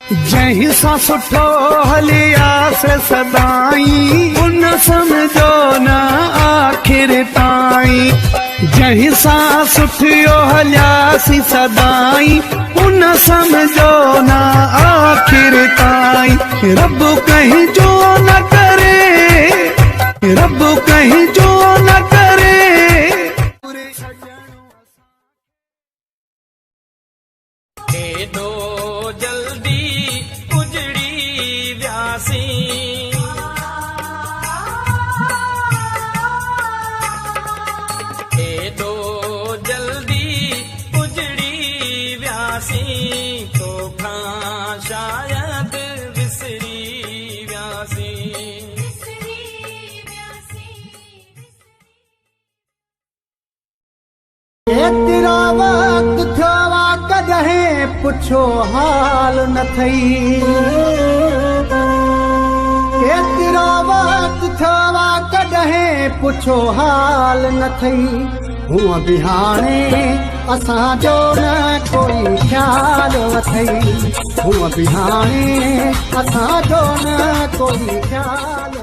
जहीं सां सुठो हलियासे सदाई उन समझो न आखिर ताईं। जहीं सां सुठियो हलियासी सदाई उन समझो न आखिर ताईं। रब कहीं जो न करे, रब कहीं जो न करे। एॾो जल्दी उजड़ी व्यासी, एॾो जल्दी उजड़ी व्यासी, तोखां शायद विसरी व्यासी। एतिरो वक़्तु थियो आहे कॾहिं पुछो हाल न थई। एतिरो वक़्तु थियो आहे कॾहिं पुछो हाल न थई। हूअं बि हाणे असांजो न कोई ख़्याल अथई। हूअं बि हाणे असांजो न कोई ख़्याल